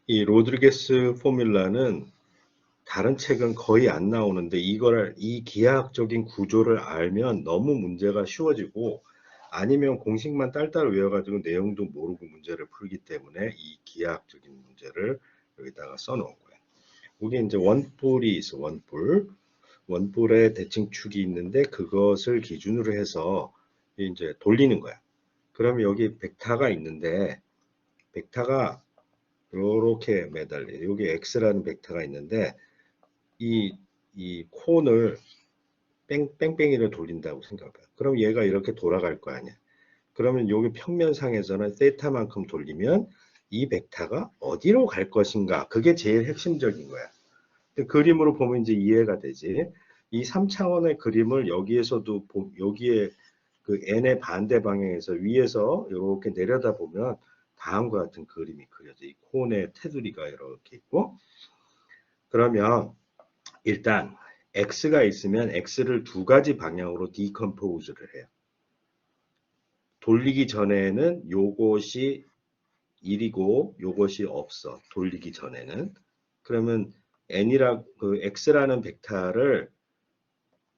이 로드리게스 포뮬라는 다른 책은 거의 안 나오는데 이 기하학적인 구조를 알면 너무 문제가 쉬워지고 아니면 공식만 딸딸 외워가지고 내용도 모르고 문제를 풀기 때문에 이 기하학적인 문제를 여기다가 써놓은 거예요. 여기 이제 원뿔이 있어, 원뿔. 원뿔에 대칭축이 있는데 그것을 기준으로 해서 이제 돌리는 거야. 그러면 여기 벡터가 있는데 벡터가 이렇게 매달려. 여기 x라는 벡터가 있는데 이 콘을 뺑뺑이를 돌린다고 생각해. 그럼 얘가 이렇게 돌아갈 거 아니야. 그러면 여기 평면상에서는 세타만큼 돌리면 이 벡터가 어디로 갈 것인가. 그게 제일 핵심적인 거야. 그림으로 보면 이제 이해가 되지. 이 3차원의 그림을 여기에서도 여기에 그 n의 반대 방향에서 위에서 이렇게 내려다 보면 다음과 같은 그림이 그려져. 이 콘의 테두리가 이렇게 있고 그러면 일단 x가 있으면 x를 두 가지 방향으로 디컴포즈를 해요. 돌리기 전에는 요것이 1이고 요것이 없어. 돌리기 전에는. 그러면 그 x라는 벡터를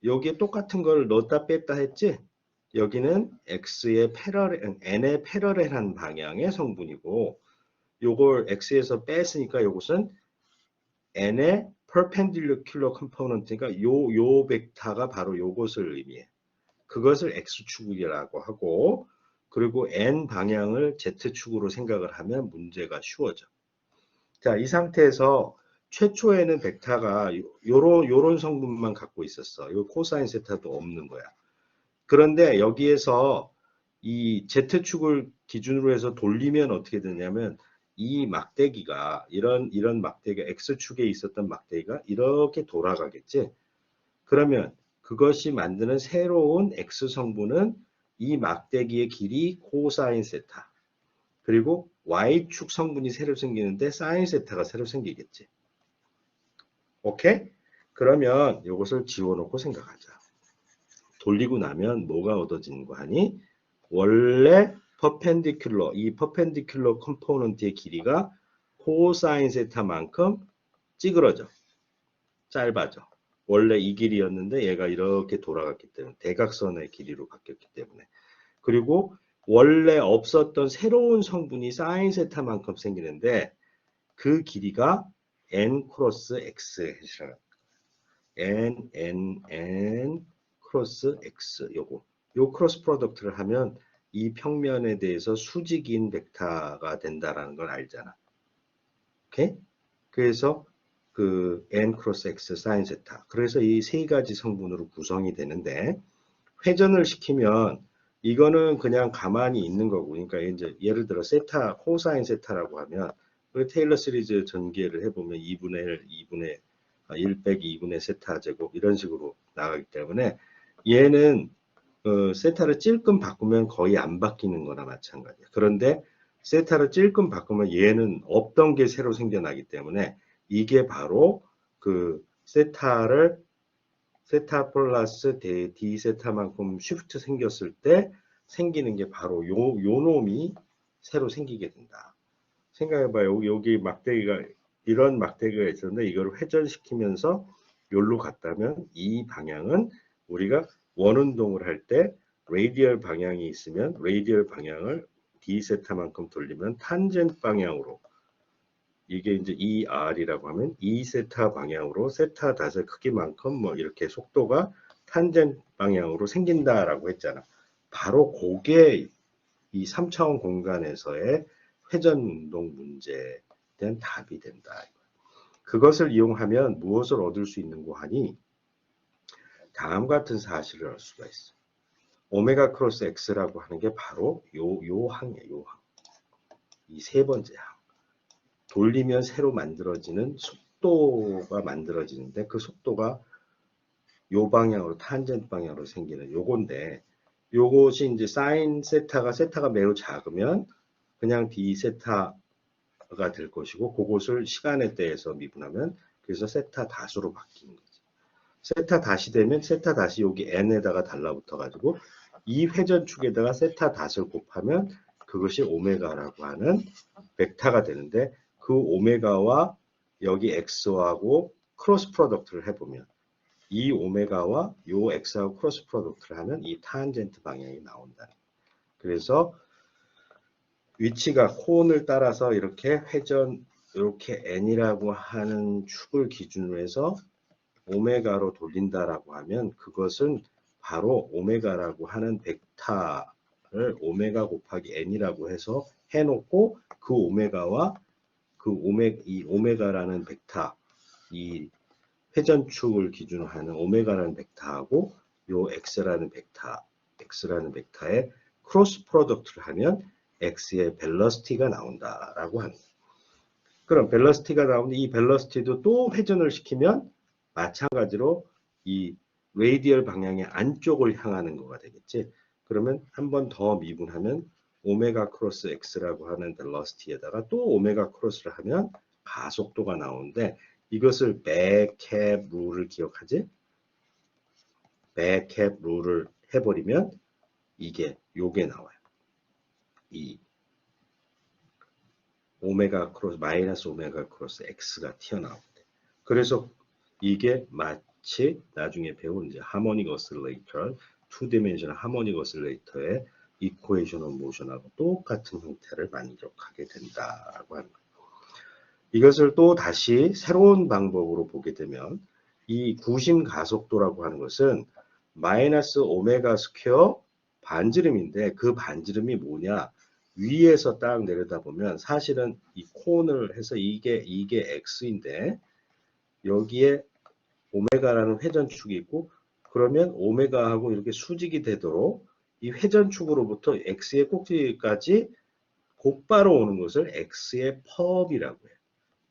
여기에 똑같은 걸 넣었다 뺐다 했지? 여기는 x의 n의 패러렐한 방향의 성분이고 요걸 x에서 뺐으니까 요것은 n의 perpendicular component니까 요 벡터가 바로 요것을 의미해. 그것을 x축이라고 하고 그리고 n 방향을 z축으로 생각을 하면 문제가 쉬워져. 자, 이 상태에서 최초에는 벡터가 요런 성분만 갖고 있었어. 요 코사인 세타도 없는 거야. 그런데 여기에서 이 z축을 기준으로 해서 돌리면 어떻게 되냐면 이 막대기가 이런 막대기가 x축에 있었던 막대기가 이렇게 돌아가겠지. 그러면 그것이 만드는 새로운 x 성분은 이 막대기의 길이 코사인 세타. 그리고 y축 성분이 새로 생기는데 사인 세타가 새로 생기겠지. 오케이? 그러면 이것을 지워놓고 생각하자. 돌리고 나면 뭐가 얻어지는 거 하니? 원래 이 퍼펜디큘러 컴포넌트의 길이가 코사인 세타만큼 찌그러져. 짧아져. 원래 이 길이였는데 얘가 이렇게 돌아갔기 때문에 대각선의 길이로 바뀌었기 때문에 그리고 원래 없었던 새로운 성분이 사인 세타만큼 생기는데 그 길이가 n 크로스 x n 크로스 x 요 크로스 프로덕트를 하면 이 평면에 대해서 수직인 벡터가 된다라는 걸 알잖아. 오케이? 그래서 그 n 크로스 x 사인 세타. 그래서 이 세 가지 성분으로 구성이 되는데 회전을 시키면 이거는 그냥 가만히 있는 거고. 그러니까 이제 예를 들어 세타 코사인 세타라고 하면 그 테일러 시리즈 전개를 해보면 2분의 1, 2분의 1 빼기 2분의 세타 제곱 이런 식으로 나가기 때문에 얘는 세타를 찔끔 바꾸면 거의 안 바뀌는 거나 마찬가지야. 그런데 세타를 찔끔 바꾸면 얘는 없던 게 새로 생겨나기 때문에 이게 바로 그 세타 플러스 d 세타만큼 쉬프트 생겼을 때 생기는 게 바로 요 놈이 새로 생기게 된다. 생각해봐요. 여기 막대기가 이런 막대기가 있었는데 이걸 회전시키면서 여기로 갔다면 이 방향은 우리가 원운동을 할 때 레이디얼 방향이 있으면 레이디얼 방향을 d 세타만큼 돌리면 탄젠트 방향으로 이게 이제 ER이라고 하면 2세타 방향으로 세타 닷의 크기만큼 뭐 이렇게 속도가 탄젠트 방향으로 생긴다라고 했잖아. 바로 그게 이 3차원 공간에서의 회전 운동 문제에 대한 답이 된다. 그것을 이용하면 무엇을 얻을 수 있는고 하니 다음 같은 사실을 알 수가 있어. 오메가 크로스 x라고 하는 게 바로 요 항이에요. 요 항. 이 세 번째 항. 돌리면 새로 만들어지는 속도가 만들어지는데 그 속도가 요 방향으로 탄젠트 방향으로 생기는 요건데 요것이 이제 사인 세타가 매우 작으면 그냥 d 세타가 될 것이고 그것을 시간에 대해서 미분하면 그래서 세타 닷으로 바뀌는 거지. 세타 닷이 되면 세타 닷이 여기 n에다가 달라붙어 가지고 이 회전축에다가 세타 닷을 곱하면 그것이 오메가라고 하는 벡터가 되는데 그 오메가와 여기 x하고 크로스 프로덕트를 해보면 이 오메가와 요 x하고 크로스 프로덕트를 하면 이 탄젠트 방향이 나온다. 그래서 위치가 콘을 따라서 이렇게 회전 이렇게 n이라고 하는 축을 기준으로 해서 오메가로 돌린다라고 하면 그것은 바로 오메가라고 하는 벡터를 오메가 곱하기 n이라고 해서 해놓고 그 오메가와 이 오메가라는 벡터, 이 회전축을 기준으로 하는 오메가라는 벡터하고 요 x라는 벡터의 크로스 프로덕트를 하면 x의 벨러시티가 나온다라고 합니다. 그럼 벨러시티가 나오는데 이 벨러시티도 또 회전을 시키면 마찬가지로 이 레이디얼 방향의 안쪽을 향하는 거가 되겠지. 그러면 한 번 더 미분하면 오메가 크로스 x라고 하는 벨러시티에다가 또 오메가 크로스를 하면 가속도가 나오는데 이것을 백캡 룰을 기억하지? 백캡 룰을 해버리면 요게 나와요. 이 오메가 크로스 마이너스 오메가 크로스 x가 튀어나오는데 그래서 이게 마치 나중에 배운 이제 하모닉 오실레이터, 투 디멘셔널 하모닉 오실레이터의 이퀘이션 오브 모션하고 똑같은 형태를 만족하게 된다라고 합니다. 이것을 또 다시 새로운 방법으로 보게 되면 이 구심 가속도라고 하는 것은 마이너스 오메가 스퀘어 반지름인데 그 반지름이 뭐냐? 위에서 딱 내려다보면 사실은 이 콘을 해서 이게 x인데 여기에 오메가라는 회전축이 있고 그러면 오메가하고 이렇게 수직이 되도록 이 회전축으로부터 x의 꼭지까지 곧바로 오는 것을 x의 펍이라고 해요.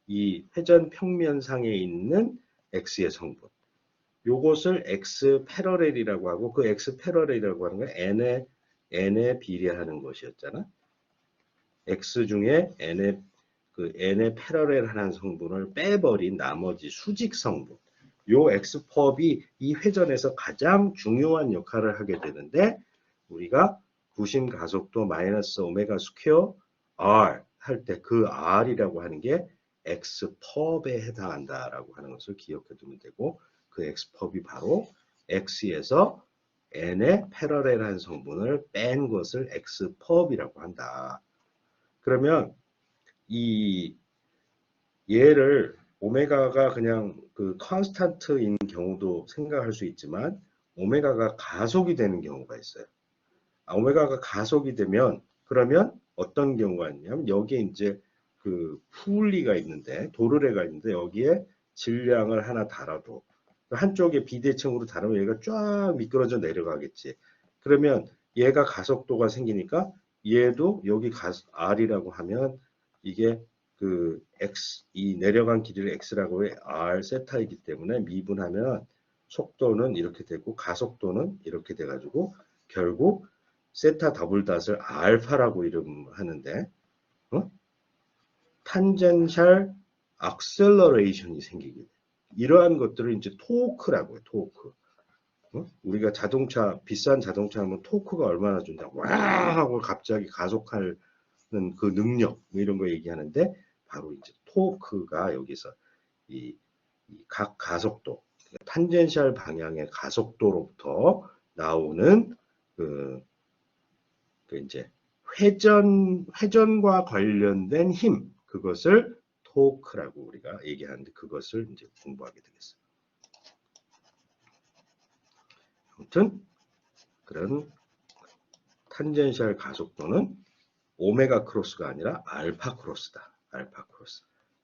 이 회전 평면상에 있는 x의 성분. 요것을 x 패러렐이라고 하고 그 x 패러렐이라고 하는 건 n에 비례하는 것이었잖아. x 중에 n의 패러렐하는 성분을 빼버린 나머지 수직 성분. 요 x 펍이 이 회전에서 가장 중요한 역할을 하게 되는데 우리가 구심 가속도 마이너스 오메가 스퀘어 r 할 때 그 r이라고 하는 게 x 펍에 해당한다라고 하는 것을 기억해 두면 되고 그 x 펍이 바로 x에서 n의 패러렐한 성분을 뺀 것을 x 펍이라고 한다. 그러면 이 얘를 오메가가 그냥 그 컨스탄트인 경우도 생각할 수 있지만 오메가가 가속이 되는 경우가 있어요. 오메가가 가속이 되면 그러면 어떤 경우가 있냐면 여기에 이제 그 풀리가 있는데 도르래가 있는데 여기에 질량을 하나 달아도 한쪽에 비대칭으로 다르면 얘가 쫙 미끄러져 내려가겠지. 그러면 얘가 가속도가 생기니까 얘도 여기 R이라고 하면 이게 그 X, 이 내려간 길이를 X라고 해 R 세타이기 때문에 미분하면 속도는 이렇게 되고 가속도는 이렇게 돼가지고 결국 세타 더블 닷을 알파라고 이름하는데 탄젠셜 악셀러레이션이 생기게 돼. 이러한 것들을 이제 토크라고 해요. 토크. 우리가 자동차 비싼 자동차 하면 토크가 얼마나 준다. 와 하고 갑자기 가속하는 그 능력 이런 거 얘기하는데 바로 이제 토크가 여기서 이 각 가속도 탄젠셜 방향의 가속도로부터 나오는 그 이제 회전과 관련된 힘 그것을 토크라고 우리가 얘기하는데 그것을 이제 공부하게 되겠어요. 아무튼 그런 탄젠셜 가속도는 오메가 크로스가 아니라 알파 크로스다.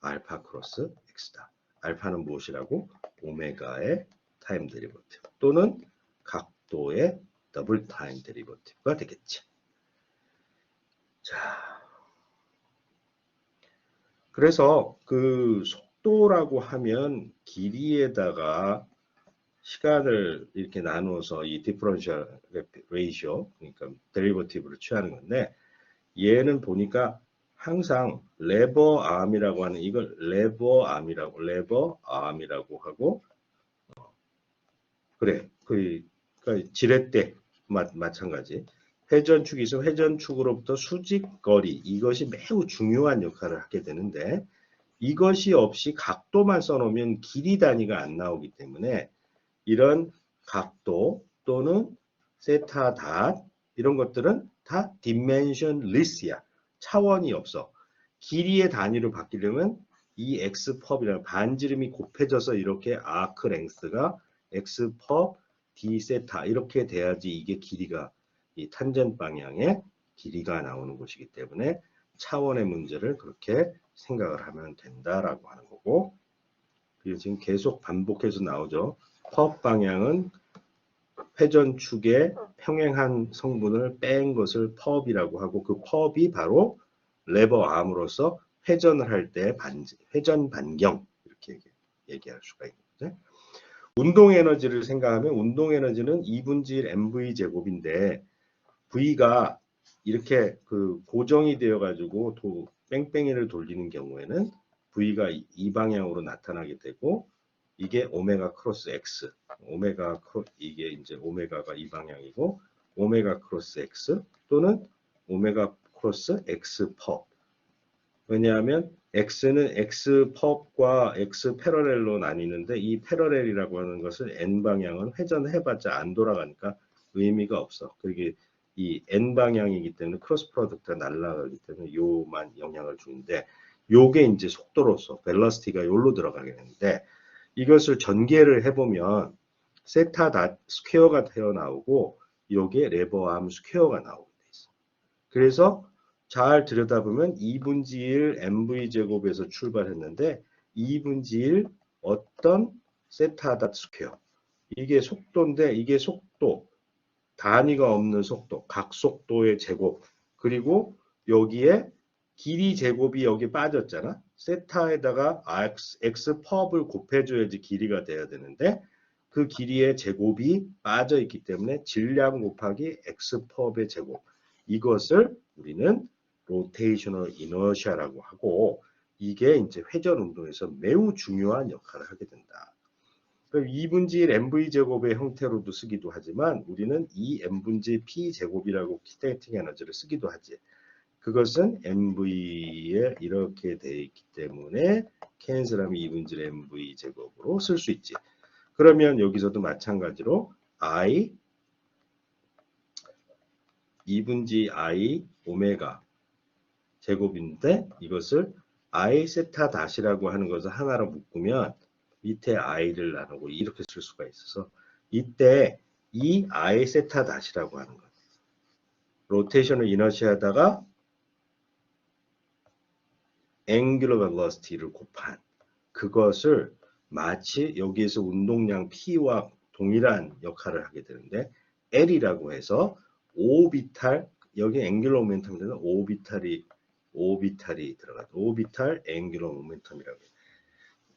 알파 크로스 x다. 알파는 무엇이라고? 오메가의 타임 데리버티브 또는 각도의 더블 타임 데리버티브가 되겠지. 자, 그래서 그 속도라고 하면 길이에다가 시간을 이렇게 나누어서 이 디퍼런셜 레이쇼 그러니까 데리버티브를 취하는 건데 얘는 보니까 항상 레버 암이라고 하는 이걸 레버 암이라고 하고 그래 그러니까 지렛대 마찬가지 회전축이 있으면 회전축으로부터 수직거리 이것이 매우 중요한 역할을 하게 되는데 이것이 없이 각도만 써놓으면 길이 단위가 안 나오기 때문에 이런 각도 또는 세타 닷 이런 것들은 다 dimensionless야. 차원이 없어. 길이의 단위로 바뀌려면 이 xpub이라는 반지름이 곱해져서 이렇게 아크 랭스가 xpub d 세타 이렇게 돼야지 이게 길이가 이 탄젠트 방향의 길이가 나오는 것이기 때문에 차원의 문제를 그렇게 생각을 하면 된다라고 하는 거고, 그리고 지금 계속 반복해서 나오죠. pub 방향은 회전축의 평행한 성분을 뺀 것을 pub이라고 하고, 그 pub이 바로 레버 암으로서 회전을 할 때 회전 반경 이렇게 얘기할 수가 있는데, 운동 에너지를 생각하면 운동 에너지는 2분의 1 mv 제곱인데 V가 이렇게 그 고정이 되어 가지고 뺑뺑이를 돌리는 경우에는 V가 이 방향으로 나타나게 되고, 이게 오메가 크로스 X, 이게 이제 오메가가 이 방향이고 오메가 크로스 X 또는 오메가 크로스 X 펍. 왜냐하면 X는 X 펍과 X 패러렐로 나뉘는데 이 패러렐이라고 하는 것을 N 방향은 회전해봤자 안 돌아가니까 의미가 없어. 그게 이 N 방향이기 때문에 크로스 프로덕트가 날아가기 때문에 요만 영향을 주는데, 요게 이제 속도로서 벨러시티가 요로 들어가게 되는데, 이것을 전개를 해보면 세타 닷 스퀘어가 되어 나오고 요게 레버 암 스퀘어가 나오게 돼 있어. 그래서 잘 들여다보면 2분의 1 mv 제곱에서 출발했는데 2분의 1 어떤 세타 닷 스퀘어, 이게 속도인데 이게 속도 단위가 없는 속도, 각속도의 제곱, 그리고 여기에 길이 제곱이 여기 빠졌잖아. 세타에다가 x 펍을 곱해줘야지 길이가 돼야 되는데 그 길이의 제곱이 빠져 있기 때문에 질량 곱하기 x 펍의 제곱, 이것을 우리는 로테이셔널 이너시아라고 하고, 이게 이제 회전 운동에서 매우 중요한 역할을 하게 된다. 2분의 1 mv 제곱의 형태로도 쓰기도 하지만 우리는 2m분의 p 제곱이라고 키네틱 에너지를 쓰기도 하지. 그것은 mv에 이렇게 돼 있기 때문에 캔슬하면 2분의 1 mv 제곱으로 쓸 수 있지. 그러면 여기서도 마찬가지로 i 2분의 i 오메가 제곱인데 이것을 i 세타 닷이라고 하는 것을 하나로 묶으면 밑에 i를 나누고 이렇게 쓸 수가 있어서, 이때 이 i 세타 닷이라고 하는 것, 로테이션을 이너시하다가 앵귤러 벨로시티를 곱한 그것을 마치 여기에서 운동량 P와 동일한 역할을 하게 되는데 L이라고 해서 오비탈, 여기 앵귤러 모멘텀에는 오비탈이 들어가죠. 오비탈 앵귤러 모멘텀이라고 해요.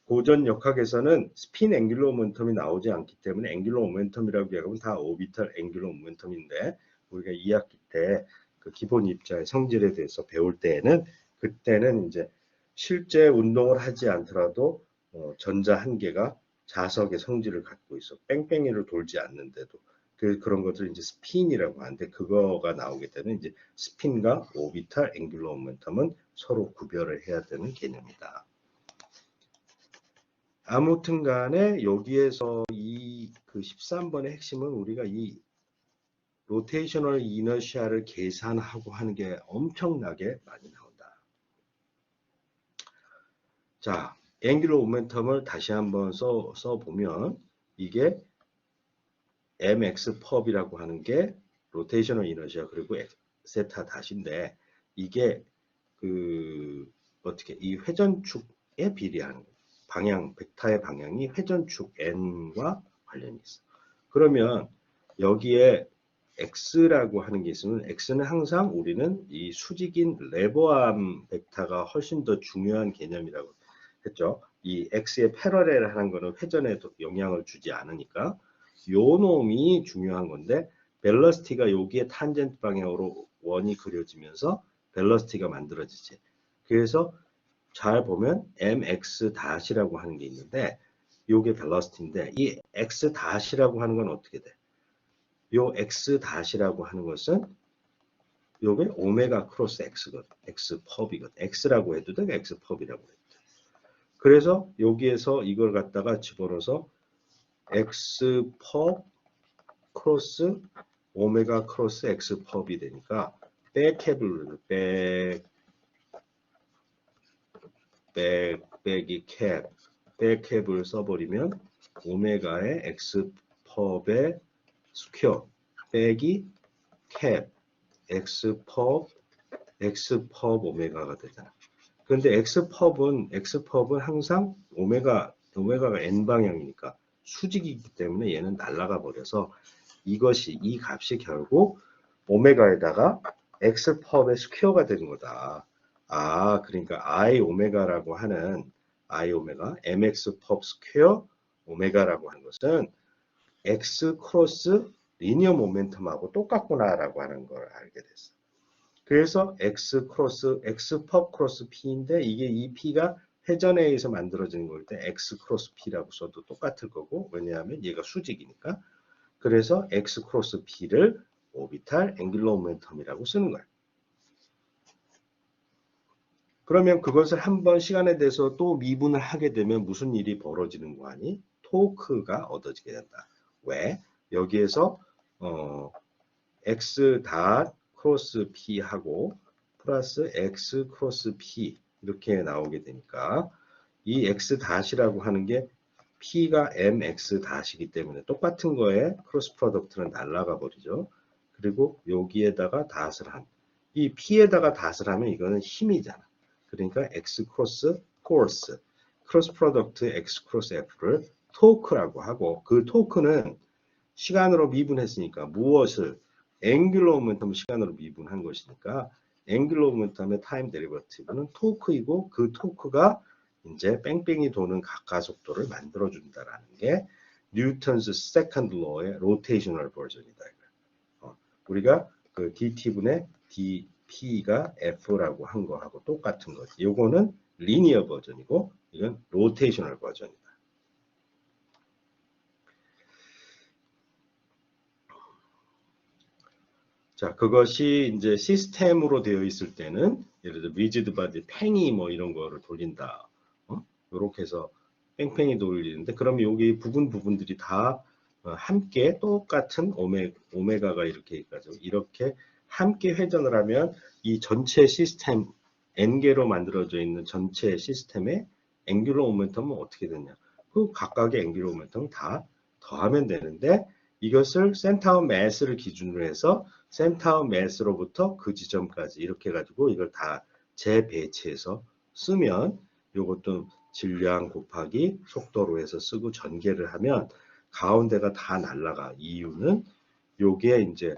고전 역학에서는 스핀 앵귤러 모멘텀이 나오지 않기 때문에 앵귤러 모멘텀이라고 얘기하면 다 오비탈 앵귤러 모멘텀인데, 우리가 2학기 때 그 기본 입자의 성질에 대해서 배울 때에는 그때는 이제 실제 운동을 하지 않더라도 전자 한 개가 자석의 성질을 갖고 있어. 뺑뺑이를 돌지 않는데도 그런 것들을 이제 스핀이라고 하는데, 그거가 나오게 되면 이제 스핀과 오비탈 앵귤러 모멘텀은 서로 구별을 해야 되는 개념이다. 아무튼 간에 여기에서 그 13번의 핵심은 우리가 이 로테이셔널 이너시아를 계산하고 하는 게 엄청나게 많이 나온다. 자, 앵귤러 모멘텀을 다시 한번 써보면 이게 mx 펍이라고 하는 게 로테이셔널 이너시아 그리고 세타 닷인데, 이게 어떻게 이 회전축에 비례하는 방향, 벡터의 방향이 회전축 n과 관련이 있어. 그러면 여기에 x라고 하는 게 있으면 x는 항상 우리는 이 수직인 레버암 벡터가 훨씬 더 중요한 개념이라고 했죠. 이 x의 패러렐 하는 거는 회전에 영향을 주지 않으니까 요 놈이 중요한 건데, 벨러시티가 여기에 탄젠트 방향으로 원이 그려지면서 벨러시티가 만들어지지. 그래서 잘 보면 mx 닷이라고 하는 게 있는데 요게 벨러시티인데, 이 x 닷이라고 하는 건 어떻게 돼? 요 x 닷이라고 하는 것은 요게 오메가 크로스 x거든. x 펍이거든. x라고 해도 돼, x 펍이라고 해도 돼. 그래서 여기에서 이걸 갖다가 집어넣어서 x 펍 크로스 오메가 크로스 x 펍이 되니까 백캡을 빼기 캡 백캡을 써버리면 오메가의 x 펍의 스퀘어 빼기 캡 x 펍 오메가가 되잖아. 그런데 x 펍은 항상 오메가가 n 방향이니까 수직이기 때문에 얘는 날아가 버려서 이 값이 결국 오메가에다가 x 펍의 스퀘어가 되는 거다. 아, 그러니까 i 오메가라고 하는 i 오메가 mx 펍 스퀘어 오메가라고 하는 것은 x 크로스 리니어 모멘텀하고 똑같구나라고 하는 걸 알게 됐어. 그래서 x 펍 크로스 p인데 이게 이 p가 회전에 의해서 만들어지는 걸 때 x 크로스 p라고 써도 똑같을 거고, 왜냐하면 얘가 수직이니까. 그래서 x 크로스 p를 오비탈 앵귤러 모멘텀이라고 쓰는 거야. 그러면 그것을 한번 시간에 대해서 또 미분을 하게 되면 무슨 일이 벌어지는 거 아니? 토크가 얻어지게 된다. 왜? 여기에서 x 닷 크로스 p 하고 플러스 x 크로스 p 이렇게 나오게 되니까 이 x 닷이라고 하는 게 p가 mx 닷이기 때문에 똑같은 거에 크로스 프로덕트는 날아가 버리죠. 그리고 여기에다가 닷을 이 p에다가 닷을 하면 이거는 힘이잖아. 그러니까 x 크로스 포스 크로스 프로덕트 x 크로스 f를 토크라고 하고, 그 토크는 시간으로 미분했으니까 무엇을 앵귤러 모멘텀을 시간으로 미분한 것이니까 앵귤러 모멘텀의 타임 데리버티브는 토크이고, 그 토크가 이제 뺑뺑이 도는 가속도를 만들어 준다라는 게 뉴턴스 세컨드 로의 로테이셔널 버전이다. 우리가 그 dt분의 dp가 f라고 한 거하고 똑같은 거지. 요거는 리니어 버전이고 이건 로테이셔널 버전이다. 자, 그것이 이제 시스템으로 되어 있을 때는 예를 들어 리지드 바디 팽이 뭐 이런 거를 돌린다. 이렇게 해서 팽팽이 돌리는데, 그럼 여기 부분들이 다 함께 똑같은 오메가가 이렇게 함께 회전을 하면 이 전체 시스템 n개로 만들어져 있는 전체 시스템의 앵귤러 모멘텀은 어떻게 되냐? 그 각각의 앵귤러 모멘텀을 다 더하면 되는데, 이것을 센터 오브 매스를 기준으로 해서 센터 오브 매스로부터 그 지점까지 이렇게 해가지고 이걸 다 재배치해서 쓰면, 이것도 질량 곱하기 속도로 해서 쓰고 전개를 하면 가운데가 다 날라가. 이유는 요게 이제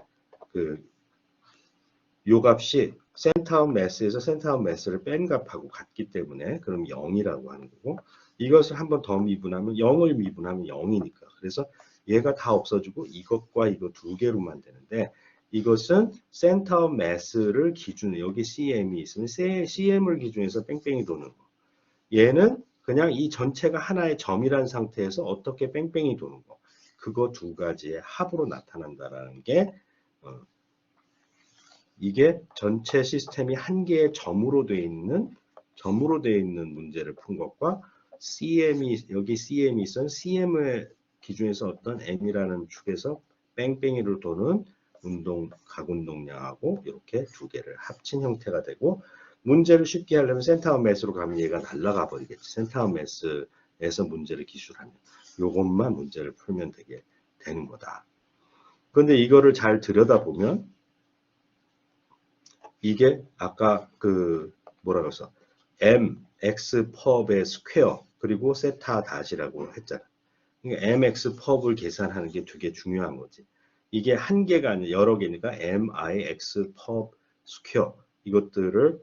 요 값이 센터 오브 매스에서 센터 오브 매스를 뺀 값하고 같기 때문에 그럼 0이라고 하는 거고, 이것을 한 번 더 미분하면 0을 미분하면 0이니까 그래서 얘가 다 없어지고 이것과 이거 두 개로만 되는데, 이것은 센터 오브 매스를 기준으로 여기 CM이 있으면 CM을 기준해서 뺑뺑이 도는 거. 얘는 그냥 이 전체가 하나의 점이란 상태에서 어떻게 뺑뺑이 도는 거. 그거 두 가지의 합으로 나타난다라는 게 이게 전체 시스템이 한 개의 점으로 되어 있는 문제를 푼 것과 여기 CM이 있은 CM의 기준에서 어떤 M이라는 축에서 뺑뺑이를 도는 각운동량하고 이렇게 두 개를 합친 형태가 되고, 문제를 쉽게 하려면 센터 오브 매스로 가면 얘가 날아가 버리겠지. 센터 오브 매스에서 문제를 기술하면 요것만 문제를 풀면 되는 거다. 그런데 이거를 잘 들여다보면 이게 아까 뭐라고 해서 mx 펍의 스퀘어 그리고 세타 닷이라고 했잖아. 그러니까 mx 펍을 계산하는 게 되게 중요한 거지. 이게 한 개가 아니라 여러 개니까 mix 펍 스퀘어 이것들을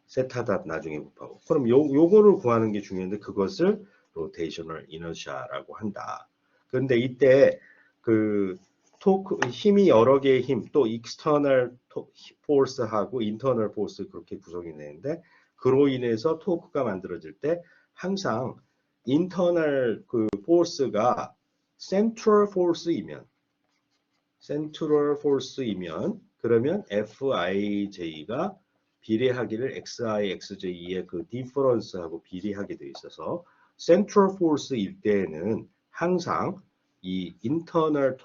세타 닷 나중에 곱하고, 그럼 요거를 구하는 게 중요한데 그것을 로테이셔널 이너시아라고 한다. 그런데 이때 토크 힘이 여러 개의 힘, 또 익스터널 포스하고 인터널 포스 그렇게 구성이 되는데, 그로 인해서 토크가 만들어질 때 항상 인터널 포스가 센트럴 포스이면 그러면 FIJ가 비례하기를 xi, xj의 그 디퍼런스하고 비례하게 되어 있어서 센트럴 포스일 때에는 항상 이 인터널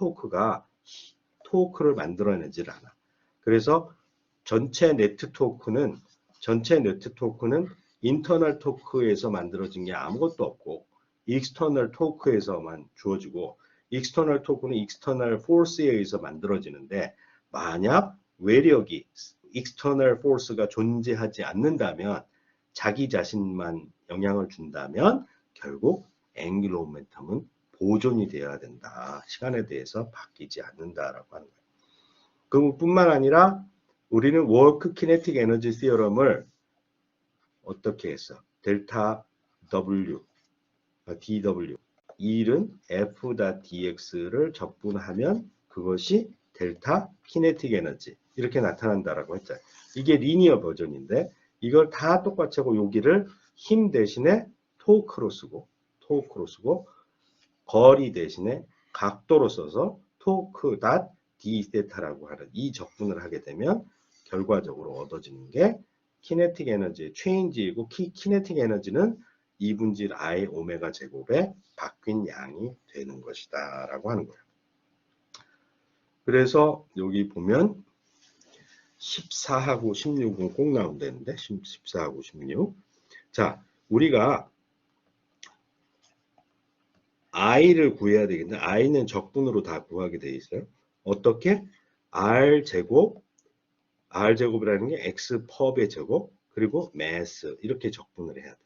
토크를 만들어내질 않아. 그래서 전체 네트 토크는 인터널 토크에서 만들어진 게 아무것도 없고 익스터널 토크에서만 주어지고 익스터널 토크는 익스터널 포스에 의해서 만들어지는데 만약 외력이 익스터널 포스가 존재하지 않는다면 자기 자신만 영향을 준다면 결국 앵귤러 모멘텀은 보존이 되어야 된다. 시간에 대해서 바뀌지 않는다라고 하는 거예요. 그뿐만 아니라 우리는 워크 키네틱 에너지 시어럼을 어떻게 했어? 델타 W, dW, 일은 F.dx를 적분하면 그것이 델타 키네틱 에너지 이렇게 나타난다라고 했잖아요. 이게 리니어 버전인데 이걸 다 똑같이 하고 여기를 힘 대신에 토크로 쓰고 거리 대신에 각도로 써서 토크 닷 d 세타라고 하는 이 적분을 하게 되면 결과적으로 얻어지는 게 키네틱 에너지의 체인지이고 키네틱 에너지는 2분질 I 오메가 제곱에 바뀐 양이 되는 것이다 라고 하는 거예요. 그래서 여기 보면 14하고 16은 꼭 나온다는데 14하고 16. 자, 우리가 i를 구해야 되겠는데 i는 적분으로 다 구하게 돼 있어요. 어떻게? r제곱이라는 게 x 펍의 제곱 그리고 mass 이렇게 적분을 해야 돼.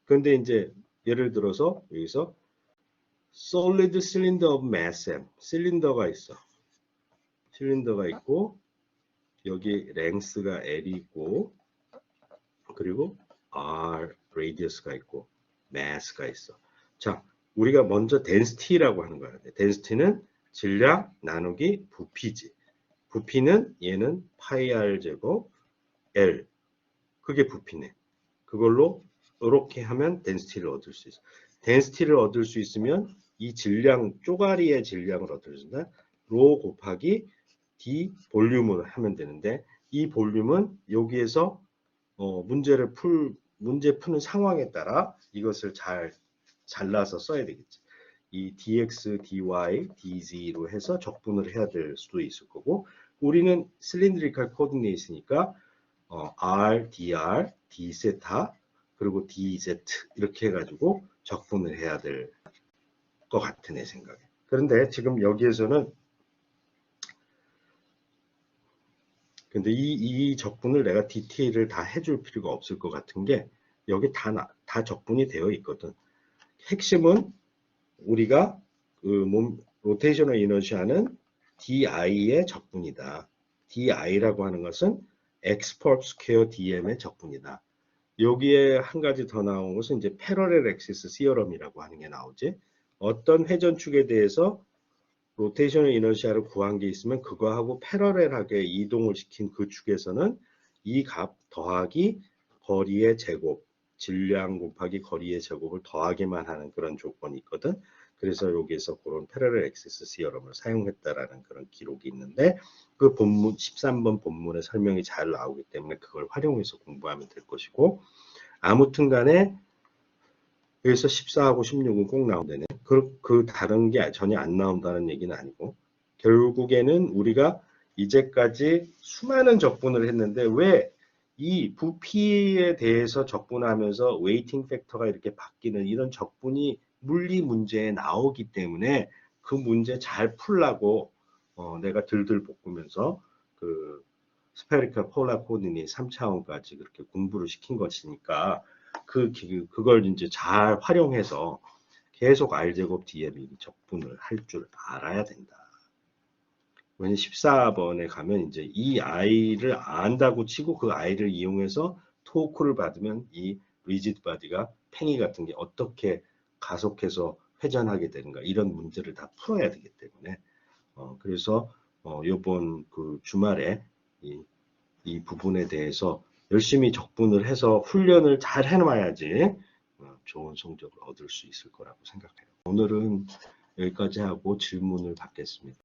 그런데 이제 예를 들어서 여기서 solid cylinder of mass m 실린더가 있어. 실린더가 있고 여기 length가 l이 있고 그리고 r radius가 있고 mass가 있어. 자, 우리가 먼저 density라고 하는 거야. density는 질량 나누기 부피지. 부피는 얘는 파이 r 제곱 L. 그게 부피네. 그걸로 이렇게 하면 density를 얻을 수 있어. density를 얻을 수 있으면 이 질량, 쪼가리의 질량을 얻을 수 있다. 로 곱하기 d 볼륨을 하면 되는데 이 볼륨은 여기에서 문제 푸는 상황에 따라 이것을 잘 잘라서 써야 되겠지. 이 dx, dy, dz로 해서 적분을 해야 될 수도 있을 거고 우리는 cylindrical coordinate이니까 r, dr, d 세타 그리고 dz 이렇게 해가지고 적분을 해야 될 것 같은 내 생각에. 그런데 지금 여기에서는 근데 이 적분을 내가 디테일을 다 해줄 필요가 없을 것 같은 게 여기 다 적분이 되어 있거든. 핵심은 우리가 로테이셔널 이너시아는 di의 적분이다. di라고 하는 것은 x per square dm의 적분이다. 여기에 한 가지 더 나온 것은 이제 패러렐 엑시스 시어럼이라고 하는 게 나오지. 어떤 회전축에 대해서 로테이셔널 이너시아를 구한 게 있으면 그거하고 패러렐하게 이동을 시킨 그 축에서는 이 값 더하기 거리의 제곱, 질량 곱하기 거리의 제곱을 더하기만 하는 그런 조건이 있거든. 그래서 여기에서 그런 패러렐 엑시스 시어럼을 사용했다라는 그런 기록이 있는데 그 본문 13번 본문의 설명이 잘 나오기 때문에 그걸 활용해서 공부하면 될 것이고 아무튼 간에 여기서 14하고 16은 꼭 나온다네. 그 다른 게 전혀 안 나온다는 얘기는 아니고 결국에는 우리가 이제까지 수많은 적분을 했는데 왜 이 부피에 대해서 적분하면서 웨이팅 팩터가 이렇게 바뀌는 이런 적분이 물리 문제에 나오기 때문에 그 문제 잘 풀라고 내가 들들 볶으면서 그 스페리컬 폴라 코디니 3차원까지 그렇게 공부를 시킨 것이니까 그걸 이제 잘 활용해서 계속 R제곱 DM 적분을 할 줄 알아야 된다. 왜냐면 14번에 가면 이제 이 I를 안다고 치고 그 I를 이용해서 토크를 받으면 이 리지드 바디가 팽이 같은 게 어떻게 가속해서 회전하게 되는가 이런 문제를 다 풀어야 되기 때문에 그래서 이번 그 주말에 이 부분에 대해서 열심히 적분을 해서 훈련을 잘 해놔야지 좋은 성적을 얻을 수 있을 거라고 생각해요. 오늘은 여기까지 하고 질문을 받겠습니다.